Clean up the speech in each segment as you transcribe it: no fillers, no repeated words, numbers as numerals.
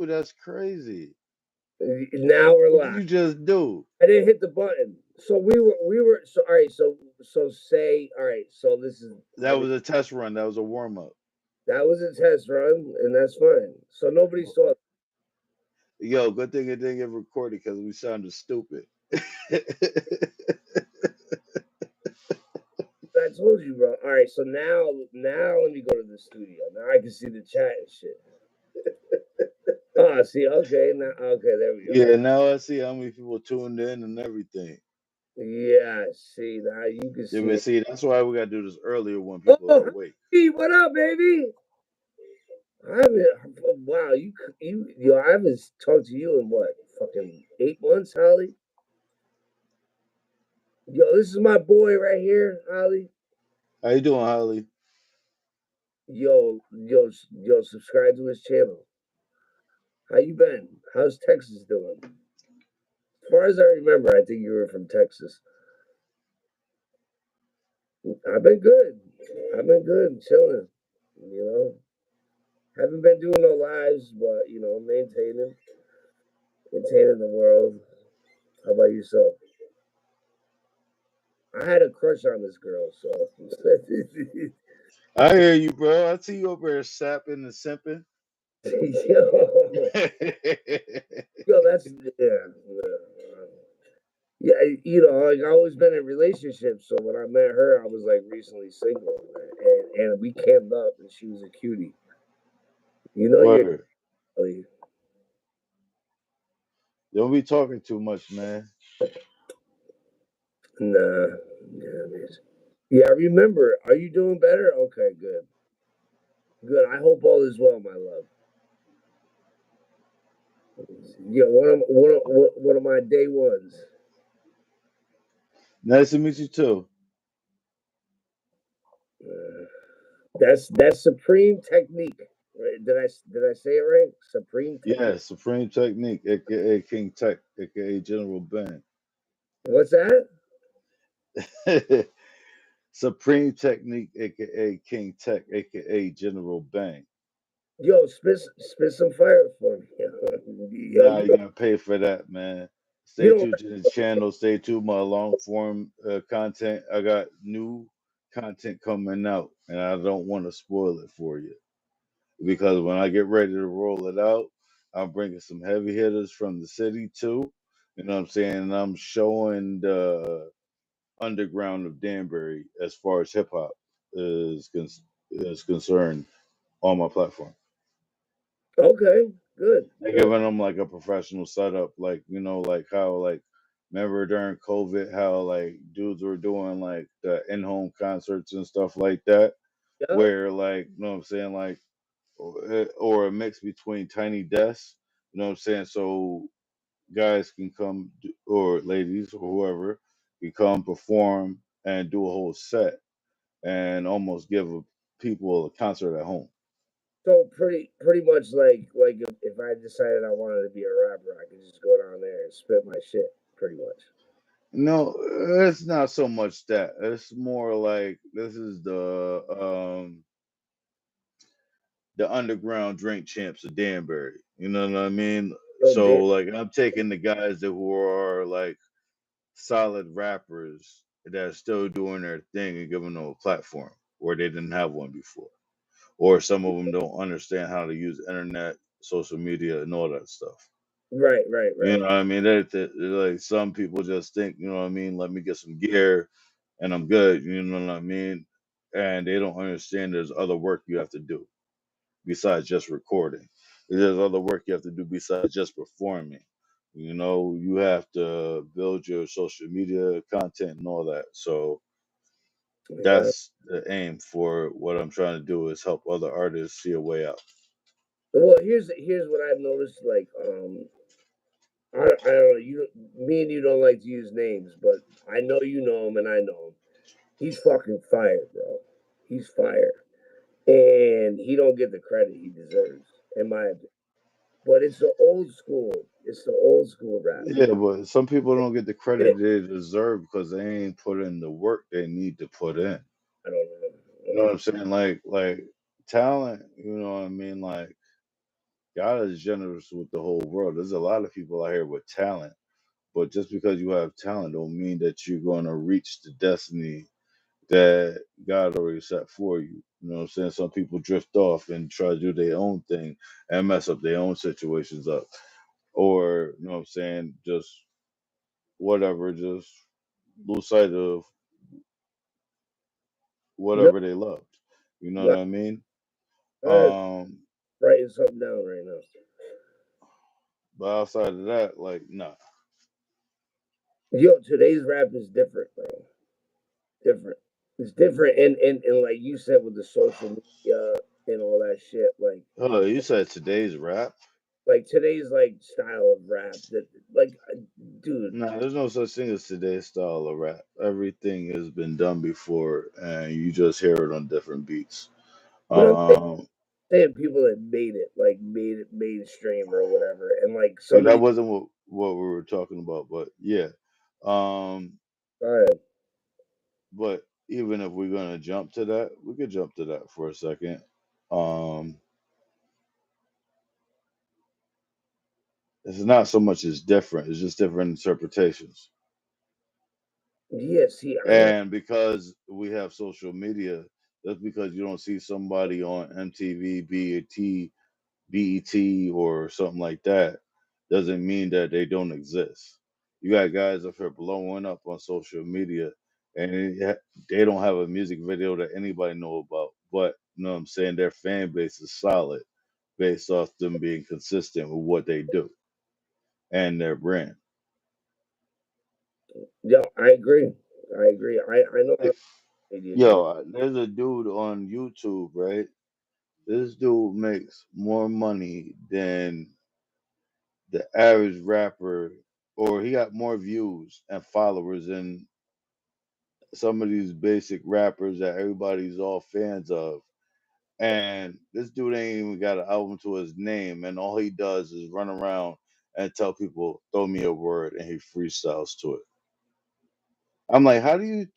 Ooh, that's crazy. Now we're What did live. you just do? I didn't hit the button. So we were so all right. So say all right. So this is That was a test run. That was a warm up. that was a test run, and that's fine. So nobody saw. Yo, good thing it didn't get recorded because we sounded stupid. I told you, bro. All right. So now let me go to the studio. Now I can see the chat and shit. Oh, see. Okay. Now okay. There we go. Yeah, now I see how many people tuned in and everything. Yeah. See now you can Yeah, see but it. see, that's why we gotta do this earlier when people are Oh, awake. hey, what up, baby? I haven't. Wow, yo, I haven't talked to you in what, fucking 8 months, Holly. Yo, this is my boy right here, Holly. How you doing, Holly? Yo, subscribe to his channel. How you been? How's Texas doing? As far as I remember, I think you were from Texas. I've been good. I've been good, chilling. You know, haven't been doing no lives, but maintaining the world. How about yourself? I had a crush on this girl, so I hear you, bro. I see you over there sapping and simping. yo, yo, that's yeah. Like I always been in relationships, so when I met her, I was like recently single, and we camped up, and she was a cutie. You know, you're Word. really, Don't be talking too much, man. nah, yeah, man. Yeah. I remember. Are you doing better? Okay, good, good. I hope all is well, my love. Yeah, one of my day ones. Nice to meet you too. Uh, that's supreme technique. Right? Did I say it right? Supreme Yeah, technique. Supreme Technique, aka King Tech, aka General Ben. What's that? Supreme Technique, aka King Tech, aka General Bang. Yo, spit some fire for me. Yo, Nah, you gotta pay for that, man. you Stay don't tuned to the channel. Stay tuned to my long form content. I got new content coming out, and I don't want to spoil it for you because when I get ready to roll it out, I'm bringing some heavy hitters from the city too. You know what I'm saying? And I'm showing the underground of Danbury as far as hip hop is concerned on my platform. okay. Good, They're good. giving them like a professional setup, like like how like remember during COVID how like dudes were doing like the in-home concerts and stuff like that, Yeah. where like you know what I'm saying like or a mix between tiny desks, you know what I'm saying, so guys can come or ladies or whoever can come perform and do a whole set and almost give people a concert at home. So pretty much like if I decided I wanted to be a rapper, I could just go down there and spit my shit. Pretty much. No, it's not so much that. It's more like this is the underground drink champs of Danbury. You know what I mean? Yo, So like I'm taking the guys that who are like solid rappers that are still doing their thing and giving them a platform where they didn't have one before. Or some of them don't understand how to use internet, social media, and all that stuff. right, right, You right. know what I mean? Like some people just think, you know what I mean, let me get some gear and I'm good, you know what I mean? And they don't understand there's other work you have to do besides just recording. There's other work you have to do besides just performing. You know, you have to build your social media content and all that. So Yeah. that's the aim for what I'm trying to do is help other artists see a way out. Well, here's what I've noticed. Like, I don't know. Me and you don't like to use names, but I know you know him, and I know him. He's fucking fire, bro. He's fire, and he don't get the credit he deserves, in my opinion. But it's the old school. It's the old school rap. Yeah, but some people don't get the Get credit it? they deserve because they ain't put in the work they need to put in. I don't You know know. what I'm saying? Like talent, you know what I mean? Like God is generous with the whole world. There's a lot of people out here with talent, but just because you have talent don't mean that you're going to reach the destiny that God already set for you. You know what I'm saying? Some people drift off and try to do their own thing and mess up their own situations up. Or, you know what I'm saying, just whatever, just lose sight of No, whatever they loved. You know what right. I mean? I'm Um, writing something down right now. but outside of that, like, nah. Yo, today's rap is different, bro. Different. It's different, and like you said with the social media and all that shit, Oh, you said today's rap? like today's like style of rap that like, dude. Nah, there's no such thing as today's style of rap. Everything has been done before, and you just hear it on different beats. But I'm Um, saying people that made it, like made it mainstream or whatever, and like but some of that these. wasn't what we were talking about. But yeah, um, Uh, but even if we're gonna jump to that, we could jump to that for a second. Um, it's not so much as different; it's just different interpretations. yeah, see, I don't. And because we have social media, just because you don't see somebody on MTV, BET, or something like that, doesn't mean that they don't exist. You got guys up here blowing up on social media, and they don't have a music video that anybody know about. But you know what I'm saying? Their fan base is solid based off them being consistent with what they do and their brand. Yeah, I agree. I agree. I know how Like, media do. yo, there's a dude on YouTube, right? This dude makes more money than the average rapper, or he got more views and followers than some of these basic rappers that everybody's all fans of. And this dude ain't even got an album to his name, and all he does is run around and tell people, "Throw me a word," and he freestyles to it. I'm like, how do you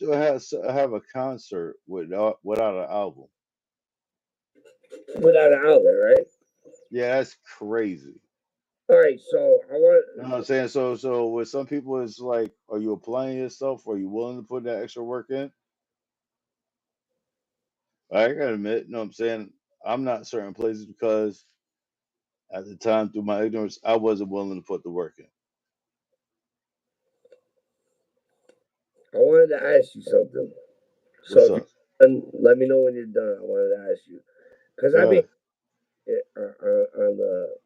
have a concert without an album? Without an outlet, right? Yeah, that's crazy. All right, so I want. You know what I'm saying? So with some people, it's like, are you applying yourself? Are you willing to put that extra work in? I gotta admit, you know what I'm saying? I'm not certain places because at the time, through my ignorance, I wasn't willing to put the work in. I wanted to ask you something. So What's if you're up? done, let me know when you're done. I wanted to ask you because I mean, Good.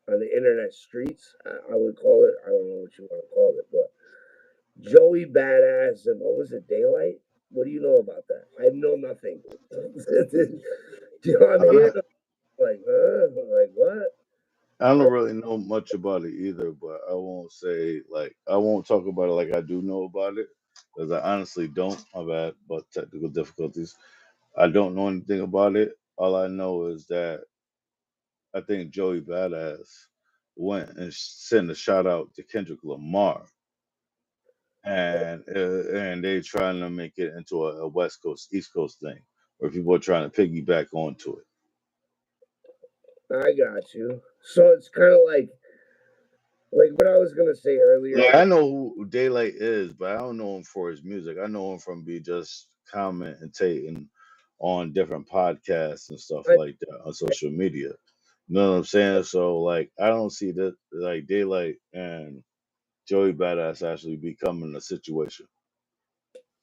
on the internet streets, I would call it. I don't know what you want to call it, but Joey Badass and what was it, Daylight? What do you know about that? I know nothing. Do you know what I'm I, hearing? Like, like what? I don't really know much about it either, but I won't say like I won't talk about it like I do know about it because I honestly don't. My bad about technical difficulties. I don't know anything about it. All I know is that I think Joey Badass went and sent a shout out to Kendrick Lamar, and they trying to make it into a West Coast East Coast thing where people are trying to piggyback onto it. I got you. So it's kind of like what I was gonna say earlier. Like I know who Daylight is, but I don't know him for his music. I know him from be just commentating on different podcasts and stuff I, like that on social media. You know what I'm saying? So like I don't see that like Daylight and Joey Badass actually becoming a situation.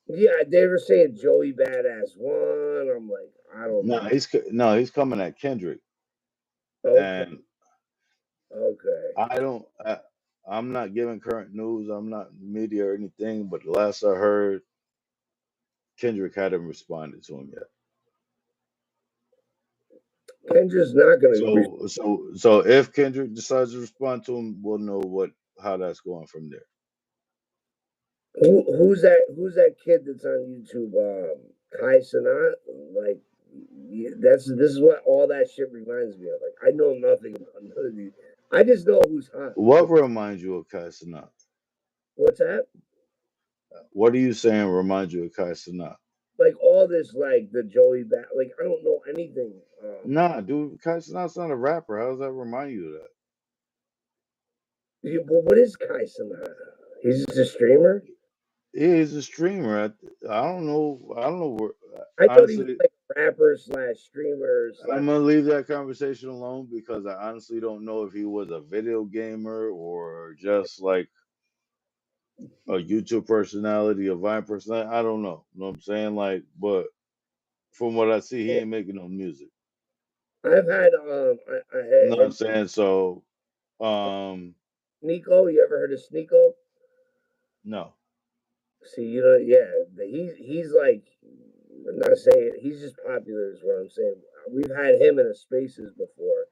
yeah, they were saying Joey Badass won. I'm like, I don't know. No, he's coming at Kendrick, Okay, and okay. I don't. I'm not giving current news. I'm not media or anything. But the last I heard, Kendrick hadn't responded to him yet. Kendrick's not gonna. So if Kendrick decides to respond to him, we'll know what how that's going from there. Who's that? Who's that kid that's on YouTube? Kai Sanat. Like, that's this is what all that shit reminds me of. Like, I know nothing about none of these. I just know who's hot. What reminds you of Kai Cenat? What's that? What are you saying reminds you of Kai Cenat? Like all this, like the Joey Bat. Like I don't know anything. Nah, dude, Kai Cenat's not a rapper. How does that remind you of that? But what is Kai Cenat? He's just a streamer. Yeah, he's a streamer. I don't know. I don't know where. I thought he was Honestly, like a rapper slash streamer slash. I'm gonna leave that conversation alone because I honestly don't know if he was a video gamer or just like a YouTube personality, a Vine personality. I don't know. You know what I'm saying? Like, but from what I see, he ain't making no music. I've had I You know what I'm had saying? So, um, Sneeko. You ever heard of Sneeko? no. See, you know, yeah, he's like, I'm not saying he's just popular is what I'm saying. We've had him in a spaces before,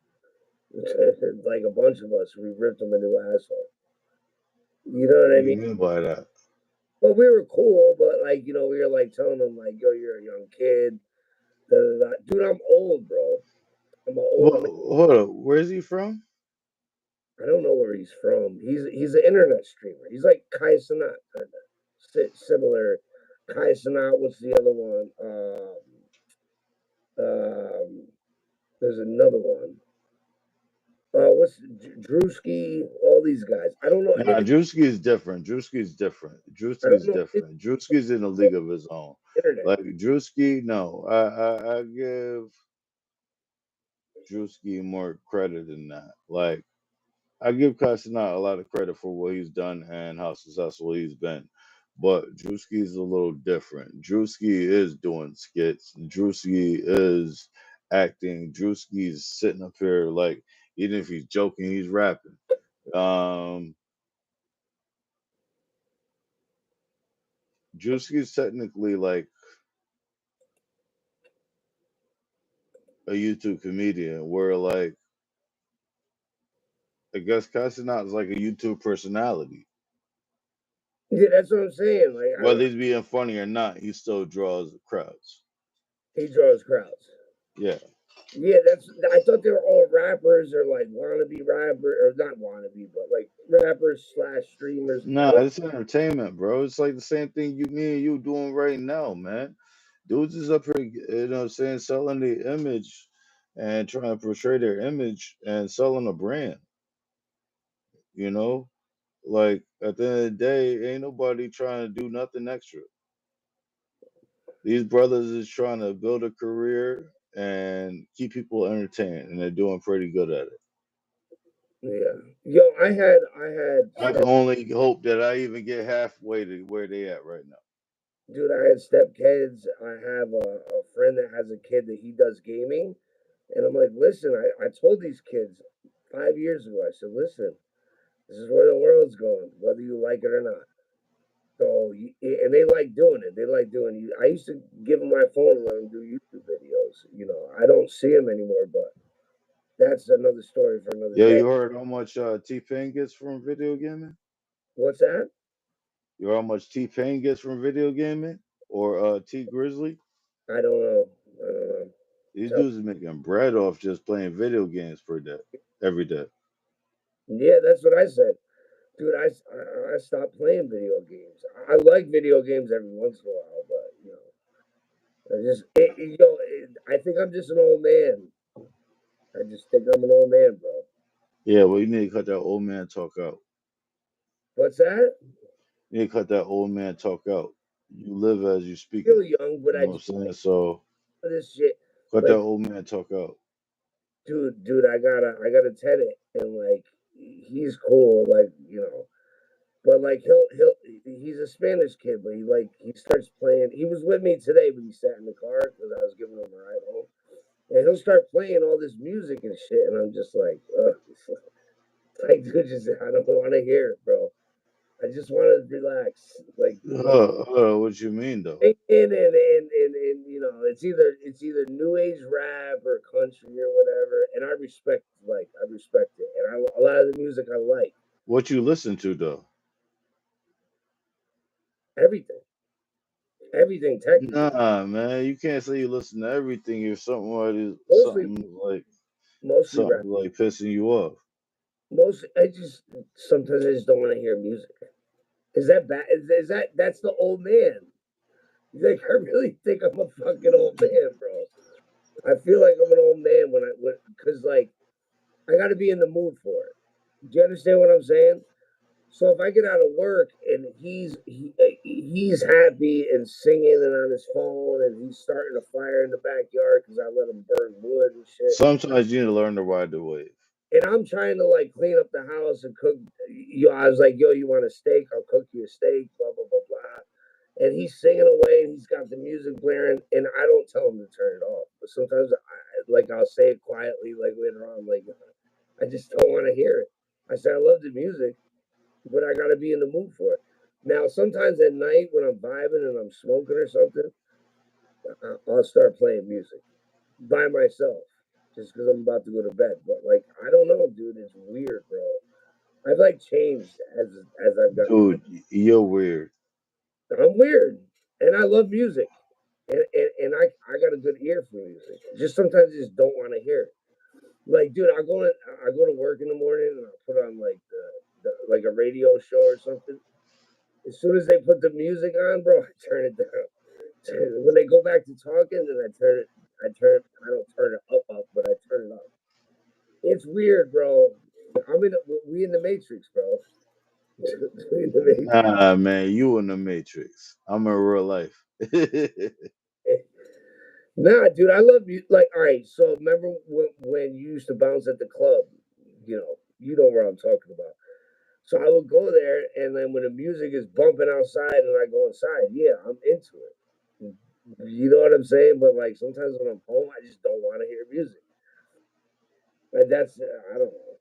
like a bunch of us. We ripped him a new asshole. You know what What I do you mean? mean by that? But we were cool, but like you know, we were like telling him like, "Yo, you're a young kid." Da, da, da. Dude, I'm old, bro. I'm an old Well, man. hold up. Where's he from? I don't know where he's from. He's an internet streamer. He's like Kai Cenat, kind of similar. Kai Cenat. What's the other one? Um, there's another one. What's Drewski? All these guys. I don't know Nah, anything. Drewski is different. Drewski is different. I Drewski don't is know anything different. Drewski's in a about league of his own. internet. Like Drewski, no, I give Drewski more credit than that. Like I give Castanat a lot of credit for what he's done and how successful he's been. But Drewski's a little different. Drewski is doing skits. Drewski is acting. Drewski's sitting up here like even if he's joking, he's rapping. Um Drewski's technically like a YouTube comedian where like I guess Castanat is like a YouTube personality. Yeah, that's what I'm saying. Like, Whether he's being funny or not, he still draws crowds. he draws crowds. Yeah. Yeah, that's. I thought they were all rappers or like wannabe rapper or not wannabe, but like rappers slash streamers. I Nah, don't. it's entertainment, bro. It's like the same thing me and you doing right now, man. Dudes is up here, you know what I'm saying, selling the image and trying to portray their image and selling a brand, you know? Like at the end of the day, ain't nobody trying to do nothing extra. These brothers is trying to build a career and keep people entertained, and they're doing pretty good at it. Yeah, yo, I had I can only hope that I even get halfway to where they at right now. dude, I had stepkids. I have a friend that has a kid that he does gaming, and I'm like, listen, I told these kids 5 years ago. I said, listen, this is where the world's going, whether you like it or not. So, and they like doing it. They like doing it. I used to give them my phone and let them do YouTube videos. You know, I don't see them anymore, but that's another story for another Yo, day. you heard how much T Pain gets from video gaming? What's that? You heard how much T Pain gets from video gaming? Or T Grizzly? I don't know. I don't know. These Tell dudes is making bread off just playing video games per day, every day. Yeah, that's what I said. Dude, I stopped playing video games. I like video games every once in a while, but you know, I think I'm just an old man. I just think I'm an old man, bro. Yeah, well, you need to cut that old man talk out. What's that? You need to cut that old man talk out. You live as you speak Still it. young, but You I know what I'm just saying? So this shit. cut that Like, old man talk out. dude, I got a tenant, and like, he's cool, like you know. But like, he's a Spanish kid, but he starts playing. He was with me today, but he sat in the car because I was giving him a ride home. And he'll start playing all this music and shit, and I'm just like, ugh. It's like, dude, just I don't want to hear it, bro. I just want to relax, like What you mean though? thinking and you know, it's either new age rap or country or whatever, and I respect it, and a lot of the music I like What you listen to though? everything, everything technically, Nah, man, you can't say you listen to everything if mostly mostly rap. something like pissing you off. Most I just sometimes I just don't want to hear music. Is that bad? Is that's the old man? Like I really think I'm a fucking old man, bro. I feel like I'm an old man when because like I got to be in the mood for it. Do you understand what I'm saying? So if I get out of work and he's happy and singing and on his phone and he's starting a fire in the backyard because I let him burn wood and shit, Sometimes you need to learn to ride the wave. and I'm trying to like clean up the house and cook. I was like, "Yo, you want a steak? I'll cook you a steak." Blah blah blah blah. And he's singing away and he's got the music blaring, and I don't tell him to turn it off. But sometimes, I'll say it quietly, like later on, like I just don't want to hear it. I said I love the music, but I got to be in the mood for it. Now, sometimes at night when I'm vibing and I'm smoking or something, I'll start playing music by myself just because I'm about to go to bed. But like, I don't know, dude. It's weird, bro. I've like changed as I've gotten older. Dude, you're weird. I'm weird, and I love music, and I got a good ear for music. Just sometimes I just don't want to hear it. Like, dude, I go to work in the morning and I put on like the like a radio show or something. As soon as they put the music on, bro, I turn it down. When they go back to talking, then I turn it. I don't turn it up, but I turn it up. It's weird, bro. We in the Matrix, bro. We in the Matrix. Nah, man, you in the Matrix. I'm in real life. Nah, dude, I love you. Like, all right. So remember when you used to bounce at the club? You know where I'm talking about. So I would go there, and then when the music is bumping outside, and I go inside, yeah, I'm into it. You know what I'm saying? But like sometimes when I'm home, I just don't want to hear music. And that's I don't know.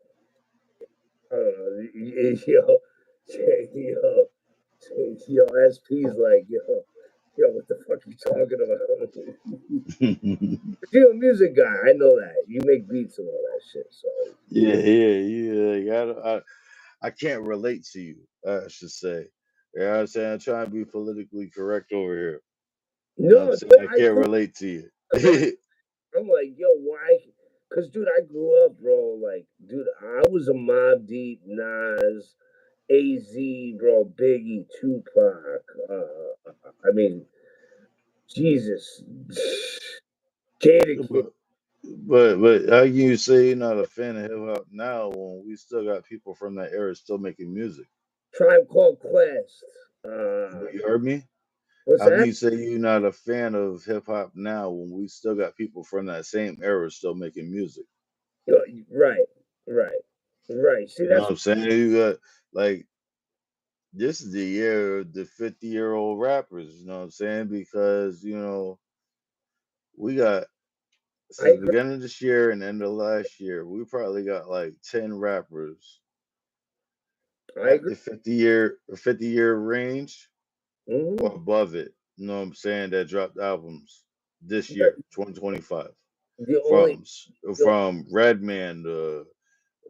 I don't know. Yo, yo, SP's like, what the fuck you talking about? You're a music guy. I know that. You make beats and all that shit. So Yeah, yeah, yeah. I can't relate to you, I should say. You know what I'm saying? I'm trying to be politically correct over here. You know what I'm no, saying? dude, I I can't do relate to you. because I'm like, yo, why? Because, dude, I grew up, bro. Like, dude, I was a Mob Deep, Nas, AZ, bro, Biggie, Tupac. I mean, Jesus, Jada Kid. but, but how can you say you're not a fan of hip hop now when we still got people from that era still making music? Tribe Called Quest. You heard me? What's How can that? you say you're not a fan of hip hop now when we still got people from that same era still making music? Right, right, right. See, You know that's what I'm saying? You got like this is the year of the 50-year-old rappers, you know what I'm saying? Because, we got I since the agree. beginning of this year and end of last year, we probably got like 10 rappers I at agree. the 50-year range or Hmm. above it, you know what I'm saying, that dropped albums this year, 2025. The only, From the, from Redman to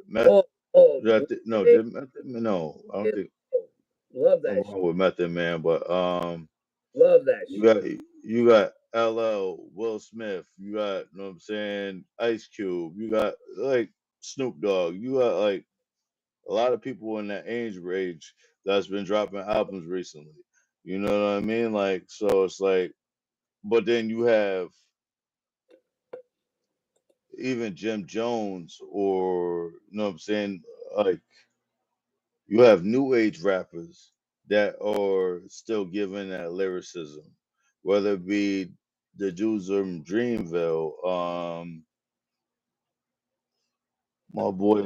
Meth oh, oh, no, Bleeding, no, I don't think oh, love I'm that shit. wrong with Method Man, but Love that you shit. got you got LL, Will Smith, you got, you know what I'm saying, Ice Cube, you got like Snoop Dogg, you got like a lot of people in that age range that's been dropping albums recently. You know what I mean? Like, so it's like, but then you have even Jim Jones, or you know what I'm saying, like you have new age rappers that are still giving that lyricism, whether it be the dudes from Dreamville, my boy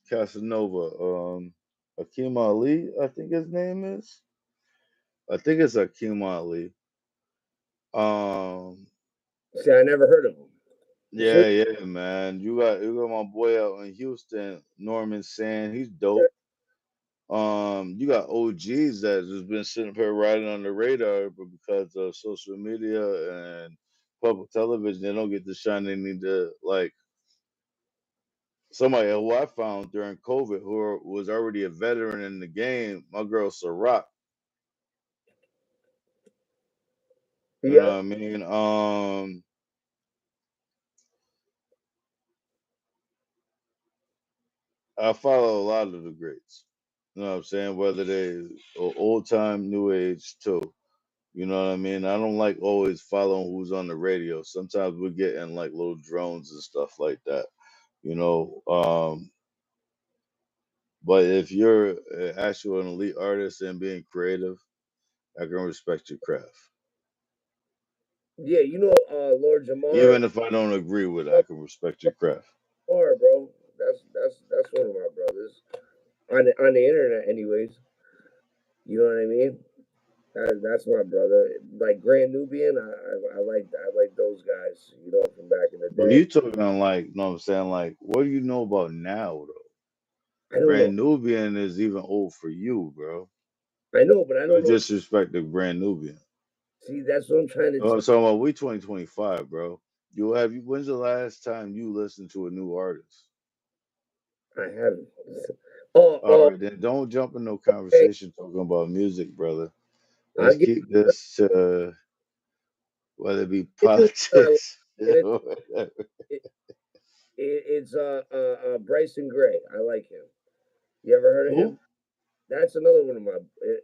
Casanova, Akeem Ali, I think his name is. I think it's Akeem Ali. Um, See, I never heard of him. See, yeah, yeah, man. You got my boy out in Houston, Norman Sand. He's dope. You got OGs that just been sitting up here riding on the radar, but because of social media and public television, they don't get the shine they need to. Like somebody who I found during COVID, who was already a veteran in the game, my girl Ciroc. You know yeah, what I mean? I follow a lot of the greats. You know what I'm saying? Whether they old time, new age too. You know what I mean? I don't like always following who's on the radio. Sometimes we're getting like little drones and stuff like that. You know, But if you're actually an elite artist and being creative, I can respect your craft. Yeah, Lord Jamar. Even if I don't agree with it, I can respect your craft. Jamar, bro. That's one of my brothers on the internet, anyways. You know what I mean? That's my brother. Like Grand Nubian, I like those guys. From back in the But day. you talking like, you know what I'm saying? Like, what do you know about now, though? I don't know. Brand Nubian is even old for you, bro. I know, but I You don't know. disrespect the Brand Nubian. See, that's what I'm trying to tell. So we 2025, bro. When's the last time you listened to a new artist? I haven't. Oh, All oh. right, then don't jump in no Hey, conversation talking about music, brother. I'll Let's give keep this to whether it be you one I like, politics and or whatever. it, it's Bryson Gray. I like him. You ever heard of Who? him? That's another one of my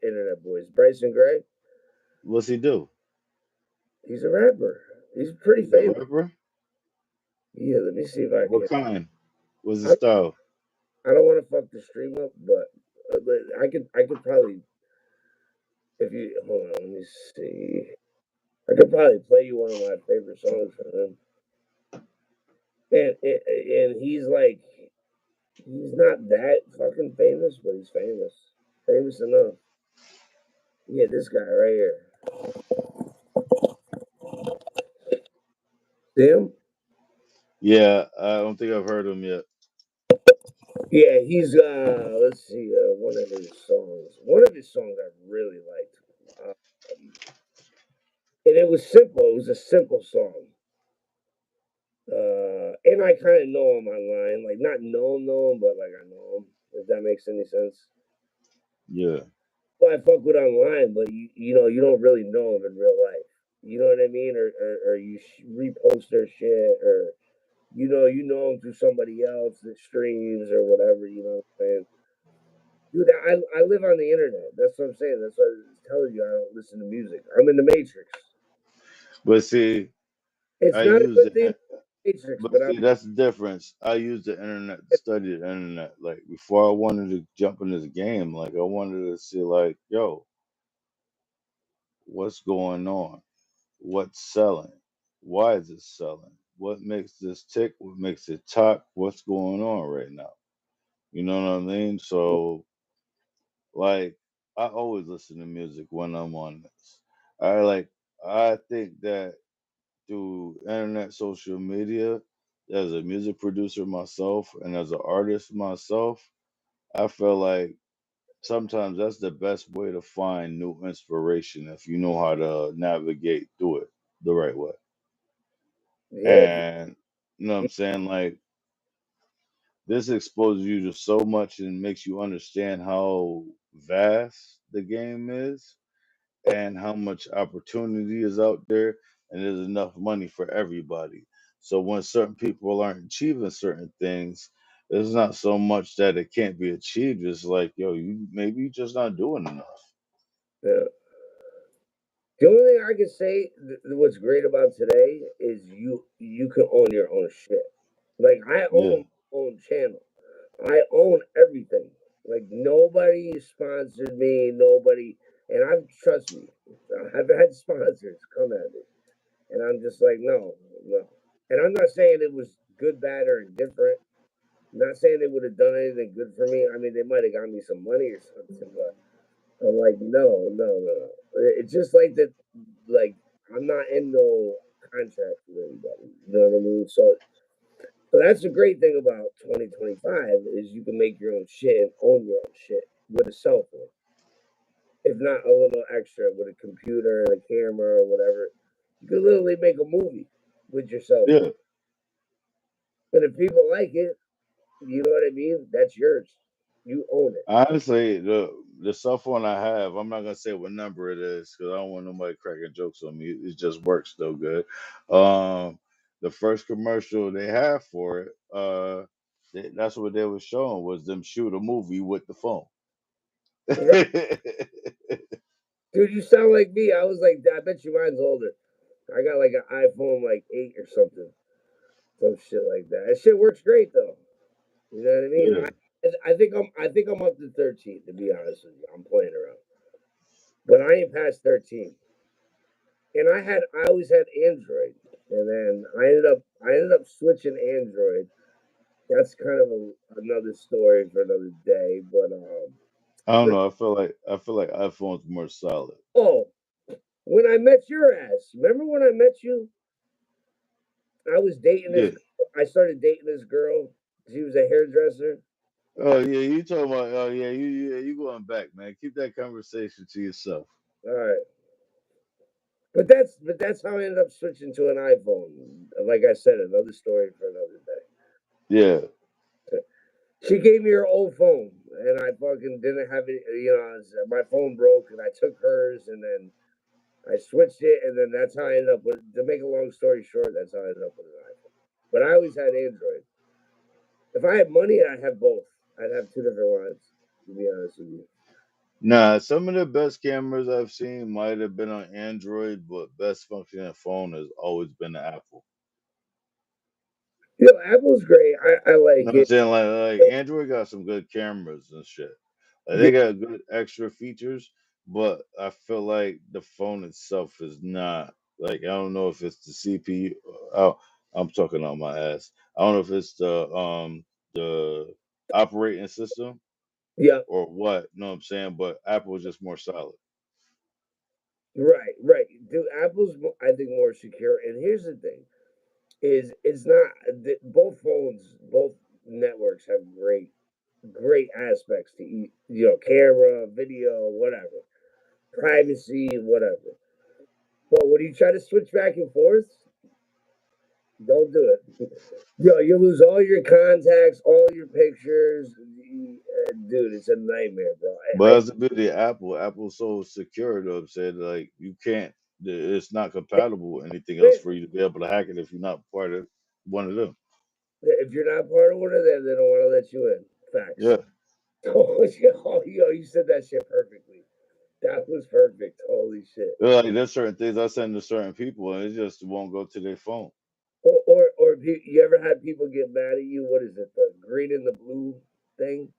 internet boys. Bryson Gray. What's he do? He's a rapper. He's pretty He's a famous. rapper? Yeah, let me see if I What can. kind? What's his I, style? I don't want to fuck the stream up, but I could probably if you hold on, let me see. I could probably play you one of my favorite songs from him. And he's not that fucking famous, but he's famous. Famous enough. Yeah, this guy right here. See him? Yeah, I don't think I've heard him yet. Yeah, he's let's see, one of his songs. One of his songs I really liked. And it was simple. It was a simple song. And I kind of know him online, like not know him, but like I know him. If that makes any sense. Yeah. Well, I fuck with online, but you don't really know him in real life. You know what I mean? Or you repost their shit, or you know him through somebody else that streams or whatever. You know what I'm saying? Dude, I live on the internet. That's what I'm saying. That's what I was telling you. I don't listen to music. I'm in the Matrix. But see, It's I not a use good it. thing, Matrix, But but see, that's the difference. I use the internet to study the internet. Like before I wanted to jump in this game, like I wanted to see like, yo, what's going on? What's selling? Why is it selling? What makes this tick? What makes it talk? What's going on right now? You know what I mean? So like I always listen to music when I'm on this. I like I think that through internet social media as a music producer myself and as an artist myself, I feel like sometimes that's the best way to find new inspiration if you know how to navigate through it the right way. yeah, And you know what I'm saying? Like this exposes you to so much and makes you understand how vast the game is and how much opportunity is out there and there's enough money for everybody. So when certain people aren't achieving certain things, it's not so much that it can't be achieved. It's like, yo, you maybe you're just not doing enough. yeah. The only thing I can say, what's great about today is you can own your own shit. Like I Yeah. own my own channel. I own everything. Like nobody sponsored me, nobody, and I've trust me, I've had sponsors come at me, and I'm just like, no, no. And I'm not saying it was good, bad, or indifferent. I'm not saying they would have done anything good for me. I mean, they might have got me some money or something, but I'm like, no, no, no, no. It's just like that. Like I'm not in no contract with anybody. You know what I mean? So that's the great thing about 2025 is you can make your own shit and own your own shit with a cell phone. If not a little extra with a computer and a camera or whatever, you can literally make a movie with your cell Yeah. phone. And if people like it, you know what I mean? That's yours. You own it. Honestly, the cell phone I have, I'm not gonna say what number it is because I don't want nobody cracking jokes on me. It just works so good. The first commercial they have for it, that's what they were showing was them shoot a movie with the phone. Right. Dude, you sound like me. I was like, I bet you mine's older. I got like an iPhone like 8 or something. Some shit like that. That shit works great though. You know what I mean? Yeah, I think I'm up to 13. To be honest with you, I'm playing around, but I ain't past 13. And I always had Android, and then I ended up switching Android. That's kind of another story for another day. But I don't but know. I feel like iPhone's more solid. oh, when I met your ass, remember when I met you? I was dating this. Yeah. I started dating this girl. She was a hairdresser. Oh yeah, you talking about? Oh yeah, you going back, man. Keep that conversation to yourself. All right, but that's how I ended up switching to an iPhone. Like I said, another story for another Yeah. day. She gave me her old phone, and I fucking didn't have it. My phone broke, and I took hers, and then I switched it, and then that's how I ended up with. To make a long story short, that's how I ended up with an iPhone. But I always had Android. If I had money, I'd have both. I'd have two different lines. To be honest with you. Nah, some of the best cameras I've seen might have been on Android, but best functioning phone has always been the Apple. Apple's great. I You know like what I'm it. saying? Like Android got some good cameras and shit. Like Yeah, they got good extra features, but I feel like the phone itself is not like I don't know if it's the CPU. Oh, I'm talking on my ass. I don't know if it's the operating system yeah, or what. You know what I'm saying? But Apple is just more solid. right, right. Dude, I think more secure. And here's the thing: is it's not both phones, both networks have great aspects to camera, video, whatever, privacy, whatever. But when you try to switch back and forth, don't do it. You lose all your contacts, all your pictures. Dude, it's a nightmare, bro. But that's the beauty of Apple. Apple's so secure, though. I'm saying like you can't. It's not compatible with anything else for you to be able to hack it if you're not part of one of them. If you're not part of one of them, they don't want to let you in. Facts. Yeah. Oh, you said that shit perfectly. That was perfect. Holy shit. Like there's certain things I send to certain people and it just won't go to their phone. Or you ever had people get mad at you? What is it? The green and the blue thing?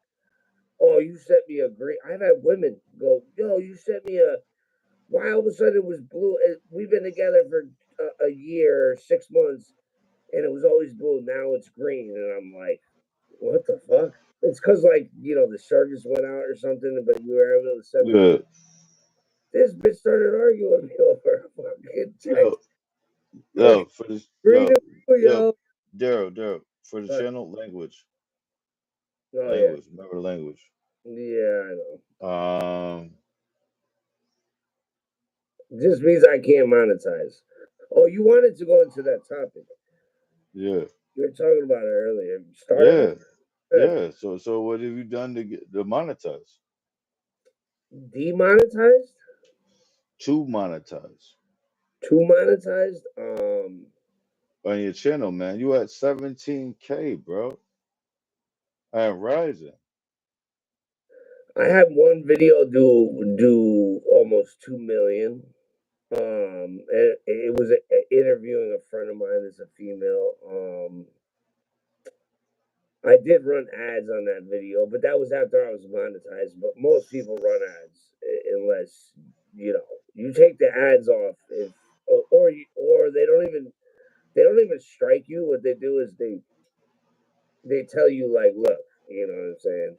Oh, you sent me a green. I've had women go, yo, you sent me a. Why all of a sudden it was blue? We've been together for a year, 6 months, and it was always blue. Now it's green, and I'm like, what the fuck? It's because like the service went out or something, but you were able to send the. Yeah. This bitch started arguing with me over a fucking Yo, text. Fucking green and blue, yo, yo. Daryl, for the But, channel, language. oh yeah, Language. Remember language. yeah, I know. Um Just means I can't monetize. Oh, you wanted to go into that topic. yeah. You were talking about it earlier. You started on Yeah. good. Yeah. So what have you done to get to monetize? Demonetized To monetize to monetized. on your channel, man. You at 17K, bro. At Rising. I had one video do almost 2 million. It was interviewing a friend of mine that's a female. I did run ads on that video, but that was after I was monetized. But most people run ads unless you take the ads off if or they don't even strike you. What they do is they tell you like, look, you know what I'm saying?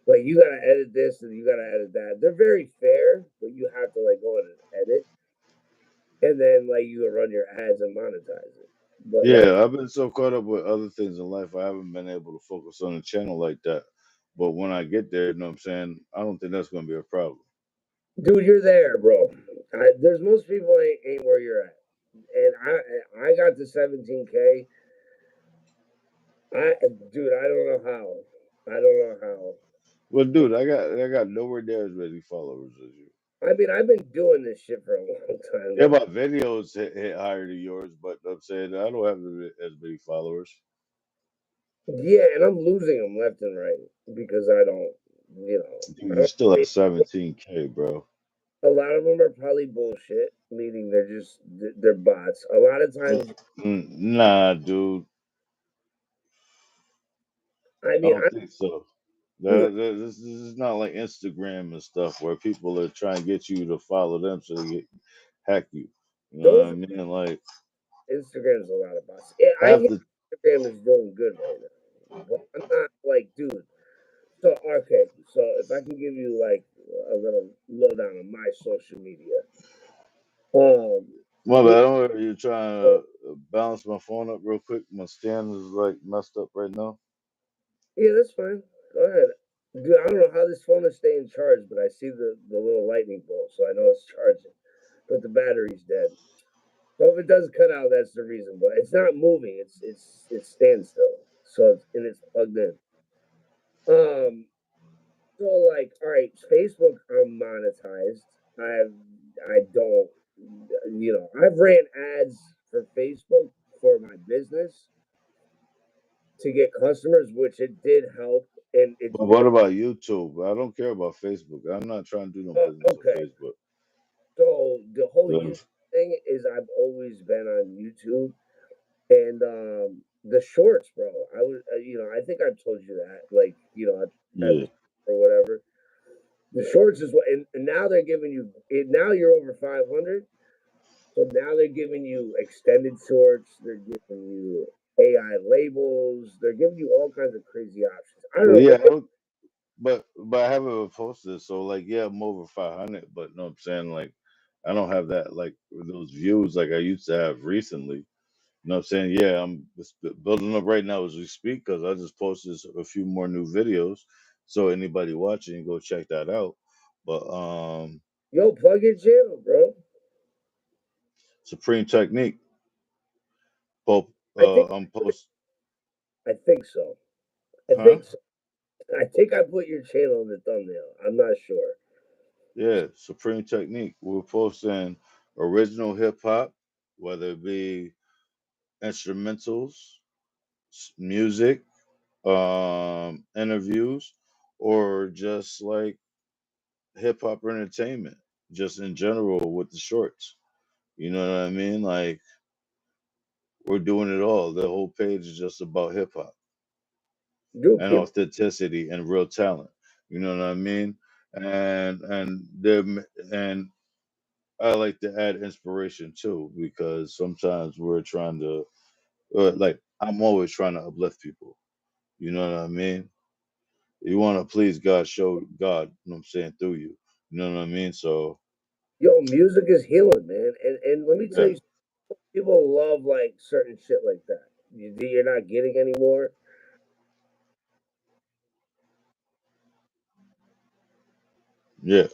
Like you gotta edit this and you gotta edit that. They're very fair, but you have to like go in and edit, and then like you can run your ads and monetize it. But like, Yeah, I've been so caught up with other things in life, I haven't been able to focus on the channel like that. But when I get there, you know what I'm saying? I don't think that's going to be a problem. dude, you're there, bro. There's most people ain't where you're at, and I got to 17K. I dude, I don't know how. I don't know how. Well, dude, I got nowhere near as many followers as you. I mean, I've been doing this shit for a long time Yeah, now. my videos hit higher than yours, but I'm saying I don't have as many followers. Yeah, and I'm losing them left and right because I don't, Dude, I you're don't. still at 17K, bro. A lot of them are probably bullshit, meaning they're bots. A lot of times, Nah, dude, I I mean, don't think so. That, this is not like Instagram and stuff where people are trying to get you to follow them so they get, hack you. You know what Those I mean? Like Instagram's a lot of bots. Yeah, I half hear the Instagram is doing good right now, but I'm not like, dude. So okay, so if I can give you like a little lowdown on my social media, um, my bad. you I don't know, you're trying know, to balance my phone up real quick. My stand is like messed up right now. yeah, that's fine. Go ahead, dude. I don't know how this phone is staying charged, but I see the little lightning bolt, so I know it's charging, but the battery's dead. So if it does cut out, that's the reason. But it's not moving. It's standstill. So it's plugged in. Um, So like, all right, Facebook, I'm monetized. I don't, I've ran ads for Facebook for my business to get customers, which it did help, and it's But what been about YouTube? I don't care about Facebook. I'm not trying to do no business with okay. Facebook. So the whole So, YouTube thing is I've always been on YouTube, and the shorts, bro. I was, I think I've told you that, like, at yeah. the or whatever. The shorts is what, and now they're giving you it. Now you're over 500. So now they're giving you extended shorts. They're giving you AI labels. They're giving you all kinds of crazy options. I don't But know. yeah, Maybe but I haven't posted. So like yeah, I'm over 500. But no, I'm saying like I don't have that like those views like I used to have recently. You know what I'm saying? Yeah, I'm just building up right now as we speak because I just posted a few more new videos. So anybody watching, go check that out. But yo, plug your channel, bro. Supreme Technique, Pope, I think I'm post, I think so. I huh? think so. I think I put your channel in the thumbnail. I'm not sure. Yeah, Supreme Technique. We're posting original hip hop, whether it be instrumentals, music, interviews, or just like hip hop entertainment, just in general with the shorts. You know what I mean? Like we're doing it all. The whole page is just about hip hop Dude, and people, authenticity and real talent. You know what I mean? And there and I like to add inspiration too because sometimes we're trying to like I'm always trying to uplift people. You know what I mean? You want to please God, show God. You know what I'm saying through you. You know what I mean? So yo, music is healing, man. And let me tell yeah, you, people love like certain shit like that. You're not getting anymore. yeah.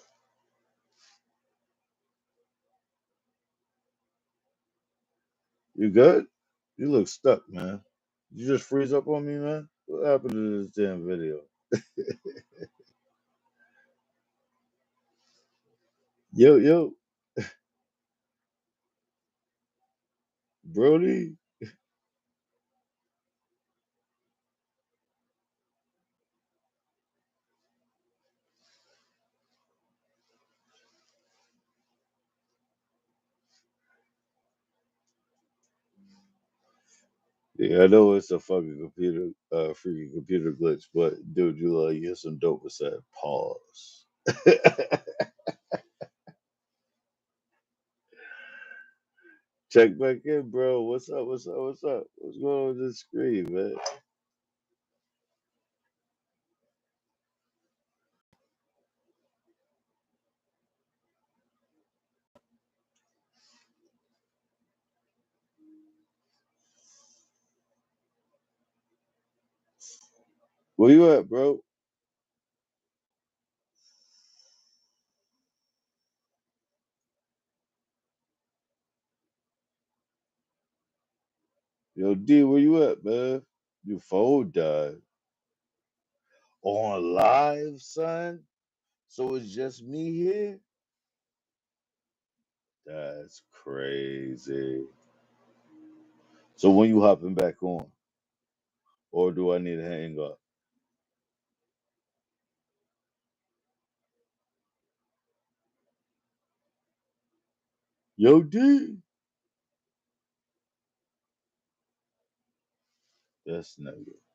You good? You look stuck, man. You just freeze up on me, man. What happened to this damn video? Yo, yo, Brody. Yeah, I know it's a fucking computer, freaking computer glitch, but dude, you like you some dope with that pause. Check back in, bro. What's up? What's up? What's up? What's going on with this screen, man? Where you at, bro? Yo, D, where you at, man? Your phone died. On live, son? So it's just me here? That's crazy. So when you hopping back on? Or do I need to hang up? Yo, D. This nigga.